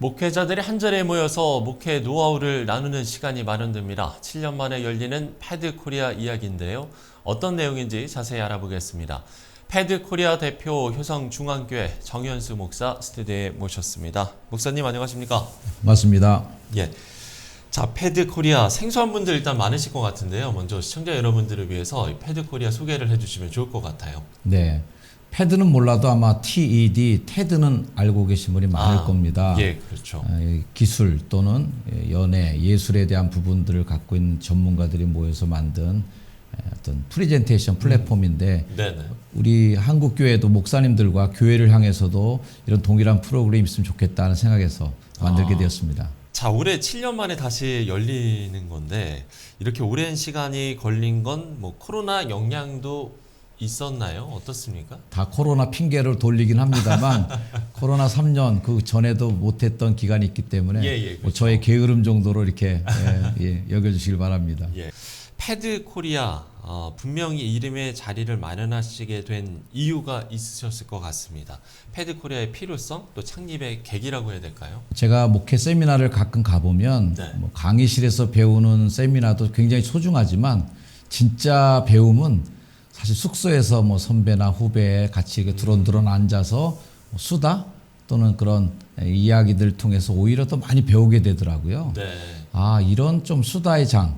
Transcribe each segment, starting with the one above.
목회자들이 한자리에 모여서 목회 노하우를 나누는 시간이 마련됩니다. 7년 만에 열리는 패드 코리아 이야기인데요. 어떤 내용인지 자세히 알아보겠습니다. 패드 코리아 대표 효성중앙교회 정현수 목사 스튜디오에 모셨습니다. 목사님 안녕하십니까? 맞습니다. 예. 자, 패드 코리아 생소한 분들 일단 많으실 것 같은데요. 먼저 시청자 여러분들을 위해서 이 패드 코리아 소개를 해주시면 좋을 것 같아요. 네. 패드는 몰라도 아마 TED, 테드는 알고 계신 분이 많을 겁니다. 예, 그렇죠. 기술 또는 연애, 예술에 대한 부분들을 갖고 있는 전문가들이 모여서 만든 어떤 프레젠테이션 플랫폼인데 네네. 우리 한국 교회도 목사님들과 교회를 향해서도 이런 동일한 프로그램이 있으면 좋겠다는 생각에서 만들게 되었습니다. 자, 올해 7년 만에 다시 열리는 건데 이렇게 오랜 시간이 걸린 건 뭐 코로나 영향도 있었나요? 어떻습니까? 다 코로나 핑계를 돌리긴 합니다만 코로나 3년 그 전에도 못했던 기간이 있기 때문에 그렇죠. 뭐 저의 게으름 정도로 이렇게 여겨주시길 바랍니다. 예. 패드 코리아 분명히 이름의 자리를 마련하시게 된 이유가 있으셨을 것 같습니다. 패드 코리아의 필요성 또 창립의 계기라고 해야 될까요? 제가 목회 세미나를 가끔 가보면 네. 뭐 강의실에서 배우는 세미나도 굉장히 소중하지만 진짜 배움은 사실 숙소에서 뭐 선배나 후배 같이 이렇게 두런두런 앉아서 뭐 수다 또는 그런 이야기들 통해서 오히려 더 많이 배우게 되더라고요. 네. 아, 이런 좀 수다의 장,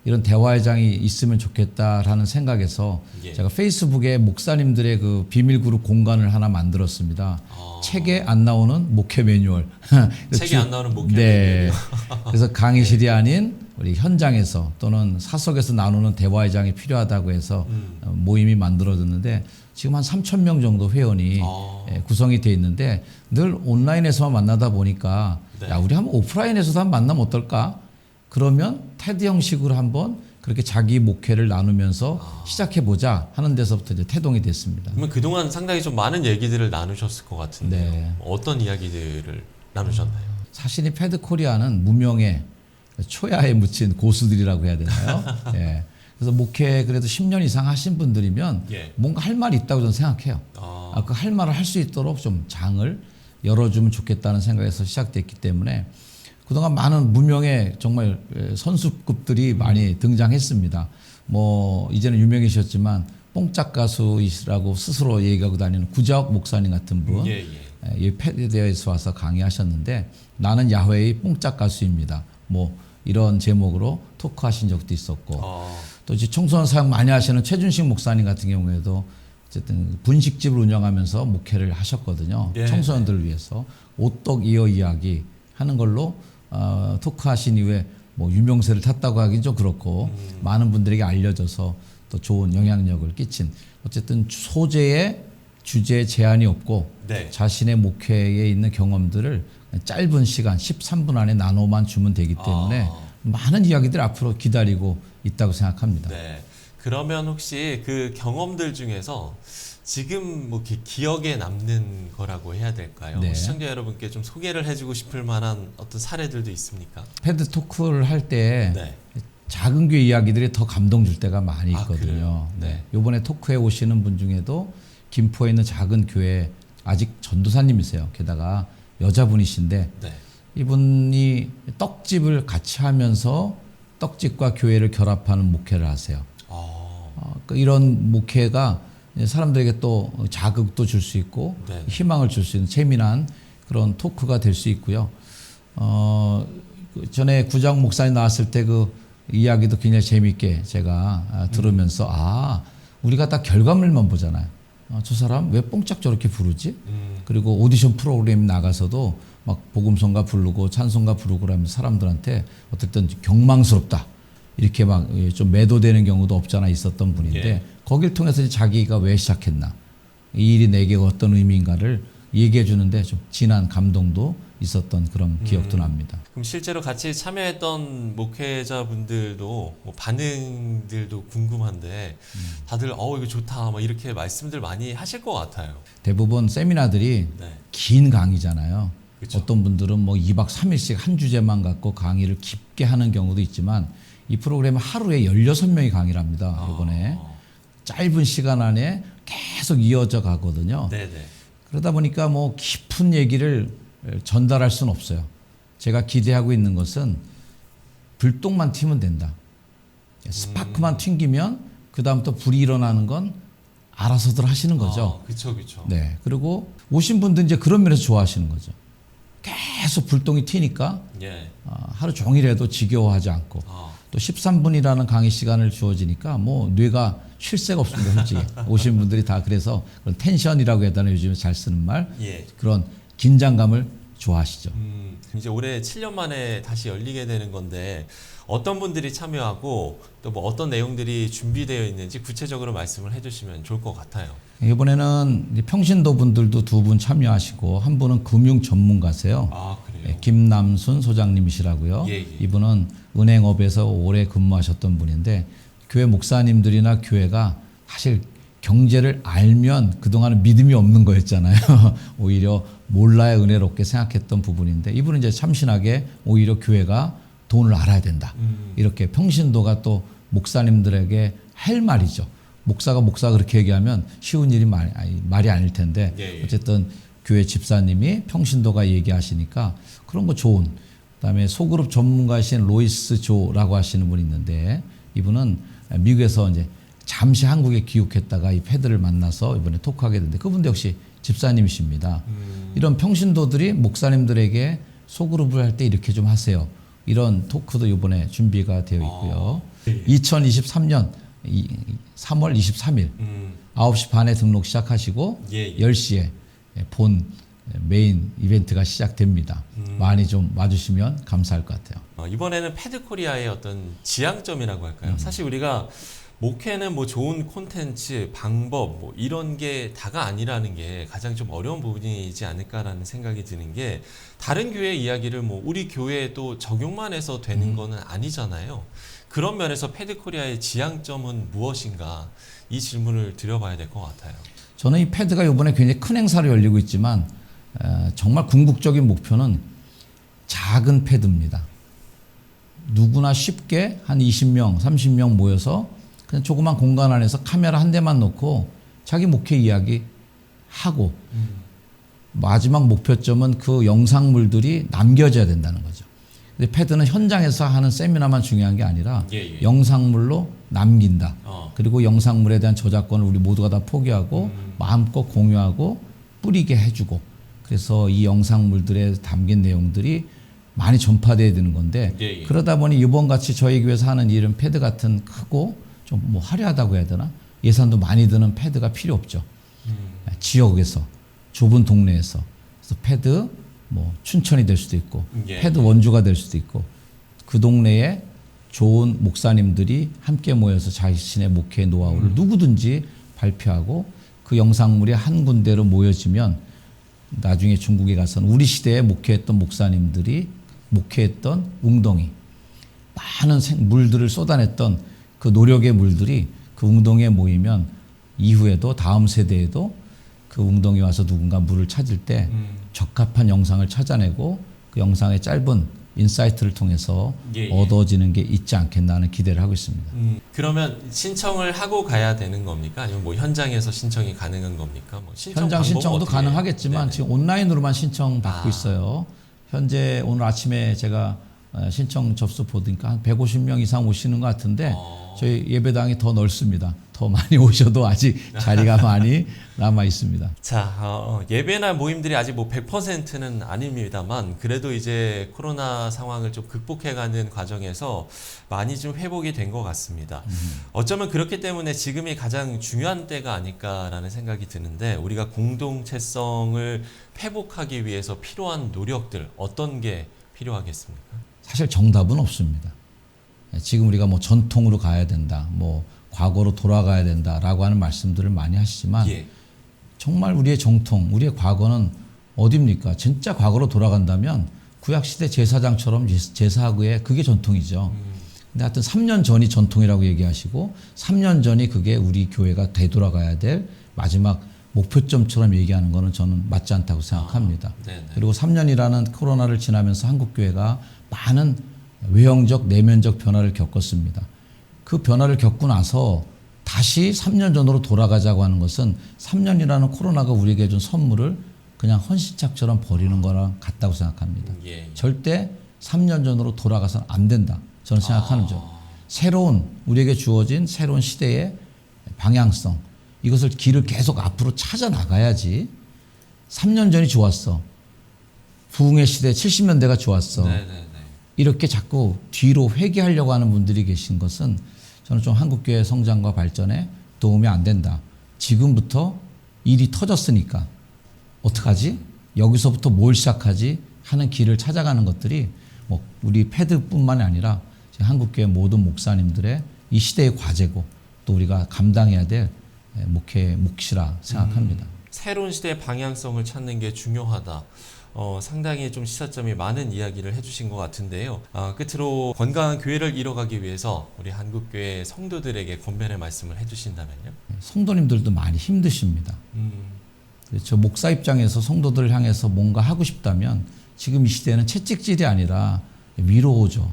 이런 대화의 장이 있으면 좋겠다라는 생각에서 예. 제가 페이스북에 목사님들의 그 비밀 그룹 공간을 하나 만들었습니다. 책에 안 나오는 목회 매뉴얼. 책에 안 나오는 목회 네. 매뉴얼. 그래서 강의실이 아닌 우리 현장에서 또는 사석에서 나누는 대화의 장이 필요하다고 해서 모임이 만들어졌는데 지금 한 3,000명 정도 회원이 구성이 돼 있는데 늘 온라인에서만 만나다 보니까 네. 야, 우리 한번 오프라인에서도 한번 만나면 어떨까? 그러면 테드 형식으로 한번 그렇게 자기 목회를 나누면서 시작해보자 하는 데서부터 이제 태동이 됐습니다. 그러면 그동안 상당히 좀 많은 얘기들을 나누셨을 것 같은데요. 네. 어떤 이야기들을 나누셨나요? 사실 이 패드 코리아는 무명의 초야에 묻힌 고수들이라고 해야 되나요? 예. 그래서 목회 그래도 10년 이상 하신 분들이면 예. 뭔가 할 말이 있다고 저는 생각해요. 그 할 말을 할 수 있도록 좀 장을 열어주면 좋겠다는 생각에서 시작됐기 때문에 그동안 많은 무명의 정말 선수급들이 많이 등장했습니다. 뭐 이제는 유명해졌지만 뽕짝 가수이시라고 스스로 얘기하고 다니는 구자옥 목사님 같은 분, 이 패드에서 와서 강의하셨는데 나는 야훼의 뽕짝 가수입니다. 뭐 이런 제목으로 토크하신 적도 있었고 또 이제 청소년 사역 많이 하시는 최준식 목사님 같은 경우에도 어쨌든 분식집을 운영하면서 목회를 하셨거든요. 네. 청소년들을 위해서 오떡 이어 이야기 하는 걸로 토크하신 이후에 뭐 유명세를 탔다고 하긴 좀 그렇고 많은 분들에게 알려져서 또 좋은 영향력을 끼친 어쨌든 소재에 주제에 제한이 없고 네. 자신의 목회에 있는 경험들을 짧은 시간 13분 안에 나눠만 주면 되기 때문에 많은 이야기들 앞으로 기다리고 있다고 생각합니다. 네. 그러면 혹시 그 경험들 중에서 지금 뭐 기억에 남는 거라고 해야 될까요? 네. 시청자 여러분께 좀 소개를 해주고 싶을 만한 어떤 사례들도 있습니까? 패드 토크를 할 때 네. 작은 교회 이야기들이 더 감동 줄 때가 많이 있거든요. 그래요? 네. 이번에 토크에 오시는 분 중에도 김포에 있는 작은 교회 아직 전도사님이세요. 게다가 여자분이신데 네. 이분이 떡집을 같이 하면서 떡집과 교회를 결합하는 목회를 하세요. 이런 목회가 사람들에게 또 자극도 줄 수 있고 네. 희망을 줄 수 있는 재미난 그런 토크가 될 수 있고요. 그 전에 구자옥 목사님 나왔을 때 그 이야기도 굉장히 재미있게 제가 들으면서 우리가 다 결과물만 보잖아요. 저 사람 왜 뽕짝 저렇게 부르지? 그리고 오디션 프로그램 나가서도 막 복음성가 부르고 찬송가 부르고 그러면서 사람들한테 어쨌든 경망스럽다. 이렇게 막 좀 매도되는 경우도 없잖아 있었던 분인데 예. 거길 통해서 자기가 왜 시작했나 이 일이 내게 어떤 의미인가를 얘기해 주는데 좀 진한 감동도 있었던 그런 기억도 납니다. 그럼 실제로 같이 참여했던 목회자분들도 뭐 반응들도 궁금한데 다들 이거 좋다 막 이렇게 말씀들 많이 하실 것 같아요. 대부분 세미나들이 네. 긴 강의잖아요. 그쵸. 어떤 분들은 뭐 2박 3일씩 한 주제만 갖고 강의를 깊게 하는 경우도 있지만 이 프로그램은 하루에 16명이 강의를 합니다. 이번에 짧은 시간 안에 계속 이어져 가거든요. 네네. 그러다 보니까 뭐 깊은 얘기를 전달할 수는 없어요. 제가 기대하고 있는 것은 불똥만 튀면 된다. 스파크만 튕기면 그 다음부터 불이 일어나는 건 알아서들 하시는 거죠. 그렇죠, 그렇죠. 네. 그리고 오신 분들 이제 그런 면에서 좋아하시는 거죠. 계속 불똥이 튀니까 예. 하루 종일해도 지겨워하지 않고 또 13분이라는 강의 시간을 주어지니까 뭐 뇌가 쉴 새가 없습니다. 솔직히 오신 분들이 다 그래서 그런 텐션이라고 해야 되나 요즘에 잘 쓰는 말 예. 그런 긴장감을 좋아하시죠. 이제 올해 7년 만에 다시 열리게 되는 건데 어떤 분들이 참여하고 또 뭐 어떤 내용들이 준비되어 있는지 구체적으로 말씀을 해주시면 좋을 것 같아요. 이번에는 이제 평신도 분들도 두 분 참여하시고 한 분은 금융 전문가세요. 그래요? 네, 김남순 소장님이시라고요. 예. 이분은 은행업에서 오래 근무하셨던 분인데 교회 목사님들이나 교회가 사실 경제를 알면 그동안은 믿음이 없는 거였잖아요. 오히려 몰라야 은혜롭게 생각했던 부분인데 이분은 이제 참신하게 오히려 교회가 돈을 알아야 된다. 이렇게 평신도가 또 목사님들에게 할 말이죠. 목사가 그렇게 얘기하면 쉬운 일이 말이 아닐 텐데 예. 어쨌든 교회 집사님이 평신도가 얘기하시니까 그런 거 좋은. 그다음에 소그룹 전문가이신 로이스 조라고 하시는 분이 있는데 이분은 미국에서 이제 잠시 한국에 귀국했다가 이 패드를 만나서 이번에 토크하게 됐는데 그분도 역시 집사님이십니다. 이런 평신도들이 목사님들에게 소그룹을 할 때 이렇게 좀 하세요. 이런 토크도 이번에 준비가 되어 있고요. 2023년 3월 23일 9시 반에 등록 시작하시고 예. 10시에 본 메인 이벤트가 시작됩니다. 많이 좀 와주시면 감사할 것 같아요. 이번에는 패드코리아의 어떤 지향점이라고 할까요? 사실 우리가 목회는 뭐 좋은 콘텐츠, 방법 뭐 이런 게 다가 아니라는 게 가장 좀 어려운 부분이지 않을까라는 생각이 드는 게 다른 교회 이야기를 뭐 우리 교회에도 적용만 해서 되는 거는 아니잖아요. 그런 면에서 패드코리아의 지향점은 무엇인가 이 질문을 드려봐야 될 것 같아요. 저는 이 패드가 이번에 굉장히 큰 행사로 열리고 있지만 정말 궁극적인 목표는 작은 패드입니다. 누구나 쉽게 한 20명, 30명 모여서 그냥 조그만 공간 안에서 카메라 한 대만 놓고 자기 목회 이야기 하고 마지막 목표점은 그 영상물들이 남겨져야 된다는 거죠. 근데 패드는 현장에서 하는 세미나만 중요한 게 아니라 예. 영상물로 남긴다. 그리고 영상물에 대한 저작권을 우리 모두가 다 포기하고 마음껏 공유하고 뿌리게 해주고 그래서 이 영상물들에 담긴 내용들이 많이 전파돼야 되는 건데 예. 그러다 보니 이번 같이 저희 교회에서 하는 이런 패드 같은 크고 좀 뭐 화려하다고 해야 되나 예산도 많이 드는 패드가 필요 없죠. 지역에서 좁은 동네에서 그래서 패드 뭐 춘천이 될 수도 있고 예. 패드 원주가 될 수도 있고 그 동네에 좋은 목사님들이 함께 모여서 자신의 목회 노하우를 누구든지 발표하고 그 영상물이 한 군데로 모여지면 나중에 중국에 가서는 우리 시대에 목회했던 목사님들이 목회했던 웅덩이 많은 물들을 쏟아냈던 그 노력의 물들이 그 웅덩이에 모이면 이후에도 다음 세대에도 그 웅덩이 와서 누군가 물을 찾을 때 적합한 영상을 찾아내고 그 영상의 짧은 인사이트를 통해서 얻어지는 게 있지 않겠나 하는 기대를 하고 있습니다. 그러면 신청을 하고 가야 되는 겁니까? 아니면 뭐 현장에서 신청이 가능한 겁니까? 뭐 현장 신청도 어떻게... 가능하겠지만 네네. 지금 온라인으로만 신청 받고 있어요. 현재 오늘 아침에 제가 신청 접수 보니까 한 150명 이상 오시는 것 같은데 저희 예배당이 더 넓습니다. 더 많이 오셔도 아직 자리가 많이 남아 있습니다. 자, 예배나 모임들이 아직 뭐 100%는 아닙니다만 그래도 이제 코로나 상황을 좀 극복해가는 과정에서 많이 좀 회복이 된 것 같습니다. 어쩌면 그렇기 때문에 지금이 가장 중요한 때가 아닐까라는 생각이 드는데 우리가 공동체성을 회복하기 위해서 필요한 노력들 어떤 게 필요하겠습니까? 사실 정답은 없습니다. 지금 우리가 뭐 전통으로 가야 된다, 뭐 과거로 돌아가야 된다라고 하는 말씀들을 많이 하시지만 정말 우리의 정통, 우리의 과거는 어디입니까? 진짜 과거로 돌아간다면 구약시대 제사장처럼 제사하고에 그게 전통이죠. 근데 하여튼 3년 전이 전통이라고 얘기하시고 3년 전이 그게 우리 교회가 되돌아가야 될 마지막 목표점처럼 얘기하는 거는 저는 맞지 않다고 생각합니다. 그리고 3년이라는 코로나를 지나면서 한국교회가 많은 외형적, 내면적 변화를 겪었습니다. 그 변화를 겪고 나서 다시 3년 전으로 돌아가자고 하는 것은 3년이라는 코로나가 우리에게 준 선물을 그냥 헌신짝처럼 버리는 거랑 같다고 생각합니다. 예. 절대 3년 전으로 돌아가서는 안 된다. 저는 생각하는 점. 새로운 우리에게 주어진 새로운 시대의 방향성, 이것을 길을 계속 앞으로 찾아 나가야지. 3년 전이 좋았어. 부흥의 시대 70년대가 좋았어. 네네네. 이렇게 자꾸 뒤로 회귀하려고 하는 분들이 계신 것은 저는 좀 한국교회 성장과 발전에 도움이 안 된다. 지금부터 일이 터졌으니까 어떡하지? 여기서부터 뭘 시작하지? 하는 길을 찾아가는 것들이 뭐 우리 패드뿐만 아니라 한국교회 모든 목사님들의 이 시대의 과제고 또 우리가 감당해야 될 목회의 몫이라 생각합니다. 새로운 시대의 방향성을 찾는 게 중요하다. 상당히 좀 시사점이 많은 이야기를 해주신 것 같은데요. 끝으로 건강한 교회를 이뤄가기 위해서 우리 한국교회 성도들에게 권면의 말씀을 해주신다면요. 성도님들도 많이 힘드십니다. 저 목사 입장에서 성도들을 향해서 뭔가 하고 싶다면 지금 이 시대는 채찍질이 아니라 위로죠.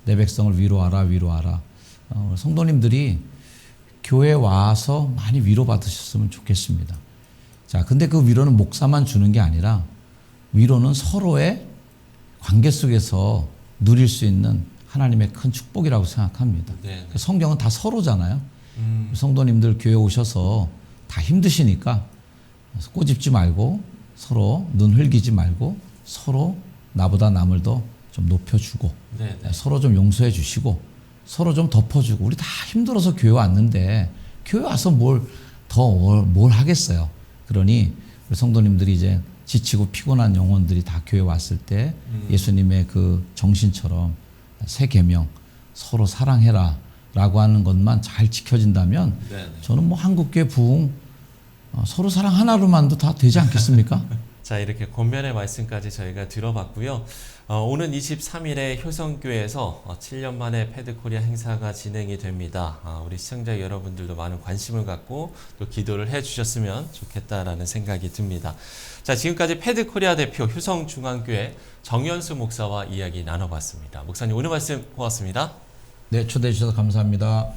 내 백성을 위로하라, 위로하라. 성도님들이 교회에 와서 많이 위로받으셨으면 좋겠습니다. 자, 근데 그 위로는 목사만 주는 게 아니라 위로는 서로의 관계 속에서 누릴 수 있는 하나님의 큰 축복이라고 생각합니다. 네네. 성경은 다 서로잖아요. 성도님들 교회 오셔서 다 힘드시니까 꼬집지 말고 서로 눈 흘기지 말고 서로 나보다 남을 더 좀 높여주고 네네. 서로 좀 용서해 주시고 서로 좀 덮어주고 우리 다 힘들어서 교회 왔는데 교회 와서 뭘 하겠어요. 그러니 우리 성도님들이 이제 지치고 피곤한 영혼들이 다 교회 왔을 때 예수님의 그 정신처럼 새 계명 서로 사랑해라 라고 하는 것만 잘 지켜진다면 네네. 저는 뭐 한국교회 부흥 서로 사랑 하나로만도 다 되지 않겠습니까? 자, 이렇게 권면의 말씀까지 저희가 들어봤고요. 오는 23일에 효성교회에서 7년 만에 패드코리아 행사가 진행이 됩니다. 우리 시청자 여러분들도 많은 관심을 갖고 또 기도를 해주셨으면 좋겠다라는 생각이 듭니다. 자, 지금까지 패드코리아 대표 효성중앙교회 정연수 목사와 이야기 나눠봤습니다. 목사님 오늘 말씀 고맙습니다. 네, 초대해 주셔서 감사합니다.